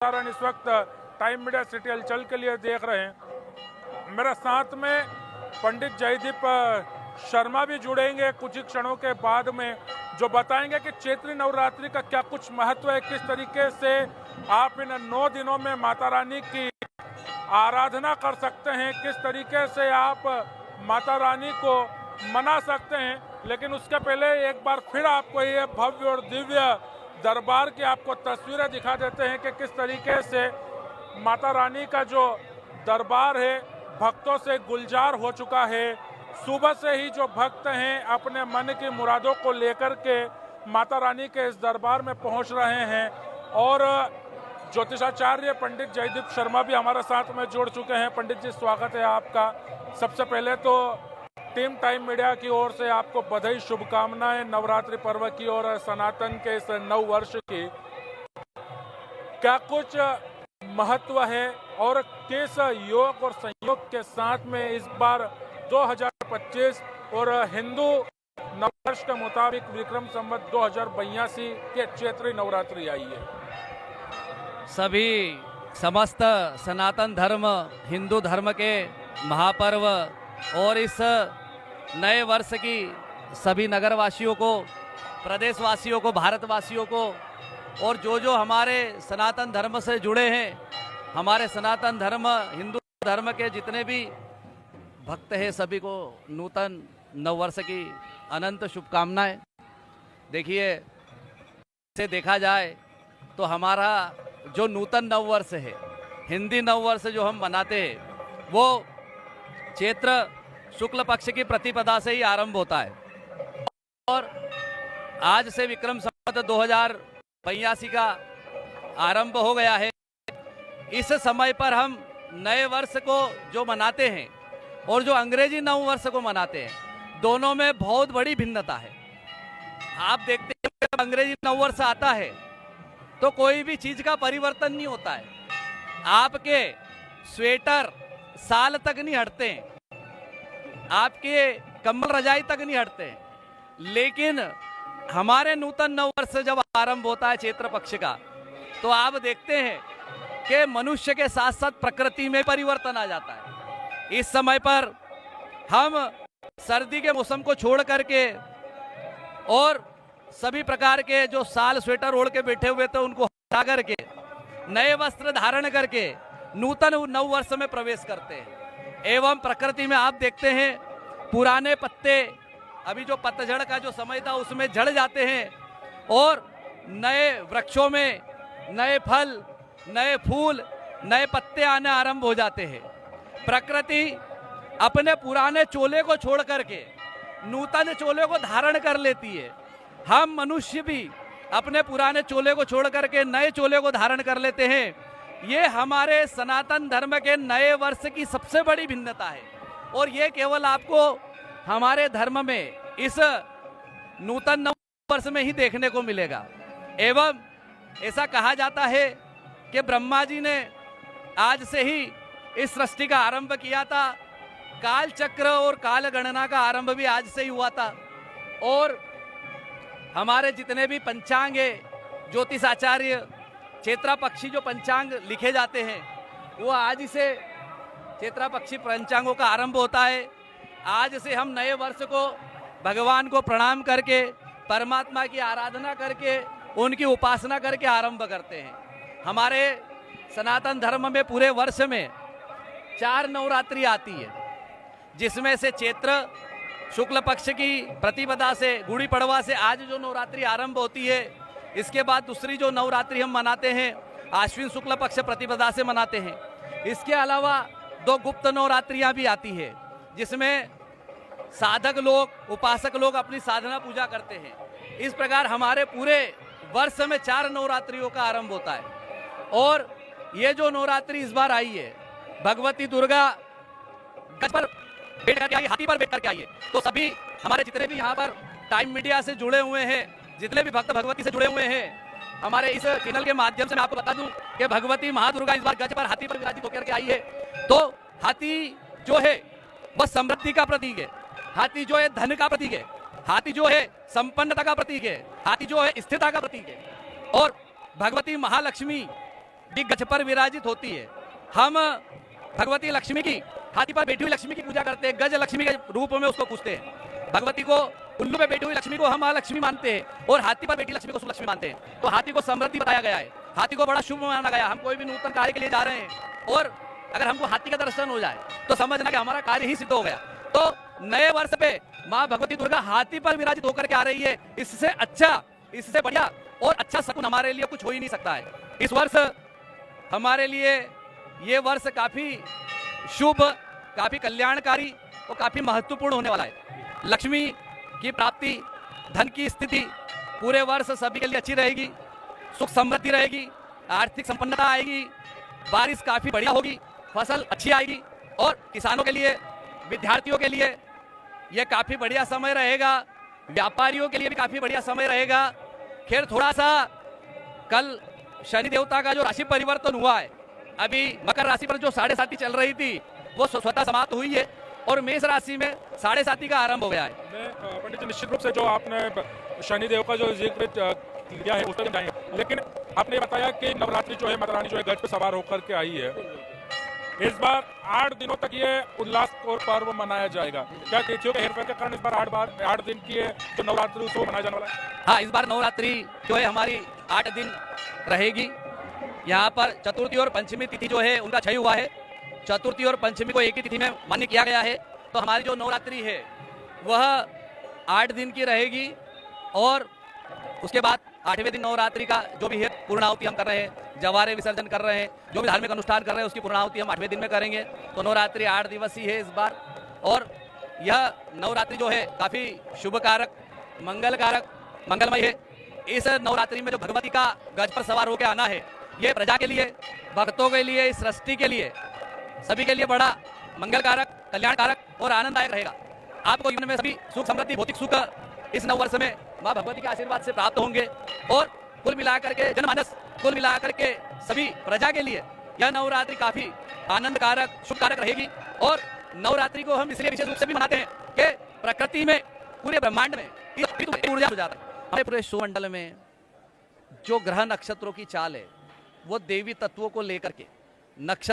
इस वक्त time media city हलचल के लिए देख रहे हैं। मेरे साथ में पंडित जयदीप शर्मा भी जुड़ेंगे कुछ ही क्षणों के बाद में, जो बताएंगे कि चैत्री नवरात्रि का क्या कुछ महत्व है, किस तरीके से आप इन 9 दिनों में माता रानी की आराधना कर सकते हैं, किस तरीके से आप माता रानी को मना सकते हैं। लेकिन उसके पहले एक बार फिर आपको ये भव्य और दिव्य दरबार की आपको तस्वीरें दिखा देते हैं कि किस तरीके से माता रानी का जो दरबार है भक्तों से गुलजार हो चुका है। सुबह से ही जो भक्त हैं अपने मन की मुरादों को लेकर के माता रानी के इस दरबार में पहुंच रहे हैं। और ज्योतिषाचार्य पंडित जयदीप शर्मा भी हमारे साथ में जुड़ चुके हैं। पंडित जी, स्वागत है आपका। सबसे पहले तो टीम टाइम मीडिया की ओर से आपको बधाई, शुभकामनाएं नवरात्रि पर्व की और सनातन के इस नव वर्ष की। क्या कुछ महत्व है और किस योग और संयोग के साथ में इस बार 2025 और हिंदू नववर्ष के मुताबिक विक्रम संवत 2082 के चैत्री नवरात्रि आई है? सभी समस्त सनातन धर्म हिंदू धर्म के महापर्व और इस नए वर्ष की सभी नगरवासियों को, प्रदेशवासियों को, भारतवासियों को और जो हमारे सनातन धर्म से जुड़े हैं, हमारे सनातन धर्म हिंदू धर्म के जितने भी भक्त हैं, सभी को नूतन नववर्ष की अनंत शुभकामनाएं। देखिए, इसे देखा जाए तो हमारा जो नूतन नववर्ष है, हिंदी नववर्ष जो हम मनाते हैं, वो चैत्र शुक्ल पक्ष की प्रतिपदा से ही आरंभ होता है और आज से विक्रम संवत 2082 का आरंभ हो गया है। इस समय पर हम नए वर्ष को जो मनाते हैं और जो अंग्रेजी नव वर्ष को मनाते हैं, दोनों में बहुत बड़ी भिन्नता है। आप देखते हैं जब अंग्रेजी नव वर्ष आता है तो कोई भी चीज का परिवर्तन नहीं होता है। आपके स्वेटर साल तक नहीं हटते हैं, आपके कंबल रजाई तक नहीं हटते हैं। लेकिन हमारे नूतन नव वर्ष जब आरंभ होता है चैत्र पक्ष का, तो आप देखते हैं कि मनुष्य के साथ साथ प्रकृति में परिवर्तन आ जाता है। इस समय पर हम सर्दी के मौसम को छोड़ करके और सभी प्रकार के जो साल स्वेटर ओढ़ के बैठे हुए थे उनको हटा करके नए वस्त्र धारण करके नूतन नव वर्ष में प्रवेश करते हैं। एवं प्रकृति में आप देखते हैं पुराने पत्ते, अभी जो पतझड़ का जो समय था उसमें झड़ जाते हैं और नए वृक्षों में नए फल, नए फूल, नए पत्ते आने आरंभ हो जाते हैं। प्रकृति अपने पुराने चोले को छोड़ करके नूतन चोले को धारण कर लेती है। हम मनुष्य भी अपने पुराने चोले को छोड़ करके नए चोले को धारण कर लेते हैं। ये हमारे सनातन धर्म के नए वर्ष की सबसे बड़ी भिन्नता है और ये केवल आपको हमारे धर्म में इस नूतन नव वर्ष में ही देखने को मिलेगा। एवं ऐसा कहा जाता है कि ब्रह्मा जी ने आज से ही इस सृष्टि का आरंभ किया था। काल चक्र और काल गणना का आरंभ भी आज से ही हुआ था और हमारे जितने भी पंचांग है, ज्योतिष आचार्य चैत्रा पक्षी जो पंचांग लिखे जाते हैं, वो आज से चैत्रा पक्षी पंचांगों का आरंभ होता है। आज से हम नए वर्ष को भगवान को प्रणाम करके, परमात्मा की आराधना करके, उनकी उपासना करके आरंभ करते हैं। हमारे सनातन धर्म में पूरे वर्ष में 4 नवरात्रि आती है, जिसमें से चैत्र शुक्ल पक्ष की प्रतिपदा से, गुड़ी पड़वा से आज जो नवरात्रि आरंभ होती है, इसके बाद दूसरी जो नवरात्रि हम मनाते हैं आश्विन शुक्ल पक्ष प्रतिपदा से मनाते हैं। इसके अलावा 2 गुप्त नवरात्रियां भी आती है, जिसमें साधक लोग, उपासक लोग अपनी साधना पूजा करते हैं। इस प्रकार हमारे पूरे वर्ष में 4 नवरात्रियों का आरंभ होता है। और ये जो नवरात्रि इस बार आई है, भगवती दुर्गा गज पर बैठ करके आई, हाथी पर बैठ करके आई है। तो सभी हमारे जितने भी यहाँ पर टाइम मीडिया से जुड़े हुए हैं, जितने भी भक्त भगवती से जुड़े हुए हैं, हमारे इस चैनल के माध्यम से मैं आपको बता दूं कि भगवती महादुर्गा इस बार गज पर हाथी पर विराजित होकर के आई है। तो हाथी जो है वह समृद्धि का प्रतीक है, हाथी जो है धन का प्रतीक है, हाथी जो है संपन्नता का प्रतीक है, हाथी जो है स्थिरता का प्रतीक है। और भगवती महालक्ष्मी भी गज पर विराजित होती है। हम भगवती लक्ष्मी की, हाथी पर बैठी हुई लक्ष्मी की पूजा करते हैं, गज लक्ष्मी के रूप में उसको पूजते हैं। भगवती को, उल्लू पे बैठी हुई लक्ष्मी को हम मां लक्ष्मी मानते हैं और हाथी पर बैठी लक्ष्मी को सुलक्ष्मी मानते हैं। तो हाथी को समृद्धि बताया गया है, हाथी को बड़ा शुभ माना गया। हम कोई भी नूतन कार्य के लिए जा रहे हैं और अगर हमको हाथी का दर्शन हो जाए तो समझना कि हमारा कार्य ही सिद्ध हो गया। तो नए वर्ष पे मां भगवती दुर्गा हाथी पर विराजित होकर के आ रही है। इससे अच्छा, इससे बढ़िया और अच्छा शकुन हमारे लिए कुछ हो ही नहीं सकता है। इस वर्ष हमारे लिए ये वर्ष काफी शुभ, काफी कल्याणकारी और काफी महत्वपूर्ण होने वाला है। लक्ष्मी की प्राप्ति, धन की स्थिति पूरे वर्ष सभी के लिए अच्छी रहेगी, सुख समृद्धि रहेगी, आर्थिक संपन्नता आएगी, बारिश काफी बढ़िया होगी, फसल अच्छी आएगी और किसानों के लिए, विद्यार्थियों के लिए यह काफी बढ़िया समय रहेगा, व्यापारियों के लिए भी काफी बढ़िया समय रहेगा। खैर थोड़ा सा कल शनि देवता का जो राशि परिवर्तन हुआ है, अभी मकर राशि पर जो 7.5 चल रही थी वो स्वतः समाप्त हुई है और मेष राशि में 7.5 का आरंभ हो गया है। पंडित जी, निश्चित रूप से जो आपने शनिदेव का जो जिक्र किया है उस पर जाएंगे, लेकिन आपने बताया कि नवरात्रि जो है, माता रानी जो है गज पे सवार होकर के आई है। इस बार 8 दिनों तक ये उल्लास और पर्व मनाया जाएगा। क्या तिथियों के हेरफेर के कारण इस बार 8 दिन की जो नवरात्रि उत्सव मनाया जाने वाला है? हाँ, इस बार नवरात्रि जो है हमारी 8 दिन रहेगी। यहाँ पर चतुर्थी और पंचमी तिथि जो है उनका क्षय हुआ है। चतुर्थी और पंचमी को एक ही तिथि में मान्य किया गया है। तो हमारी जो नवरात्रि है वह 8 दिन की रहेगी और उसके बाद 8वें दिन नवरात्रि का जो भी है पूर्णाहुति हम कर रहे हैं, जवारे विसर्जन कर रहे हैं, जो भी धार्मिक अनुष्ठान कर रहे हैं उसकी पूर्णाहुति हम 8वें दिन में करेंगे। तो नवरात्रि 8 दिवसीय है इस बार और यह नवरात्रि जो है काफी शुभ कारक, मंगल कारक, मंगलमय है। इस नवरात्रि में जो भगवती का गज पर सवार होकर आना है, ये प्रजा के लिए, भक्तों के लिए, इस सृष्टि के लिए, सभी के लिए बड़ा मंगल कारक, कल्याण कारक और आनंददायक रहेगा। आपको जीवन में सभी सुख समृद्धि, भौतिक सुख इस नव वर्ष में मां भगवती के आशीर्वाद से प्राप्त होंगे और कुल मिलाकर के जनमानस, कुल मिलाकर के सभी प्रजा के लिए यह नवरात्रि काफी आनंद कारक, शुभ कारक रहेगी। और नवरात्रि को हम इसलिए विशेष रूप से भी मनाते हैं कि प्रकृति में, पूरे ब्रह्मांड में ऊर्जा हो जाता है। हमारे पूरे सौरमंडल में जो ग्रह नक्षत्रों की चाल है वो देवी तत्वों को लेकर के नक्षत्र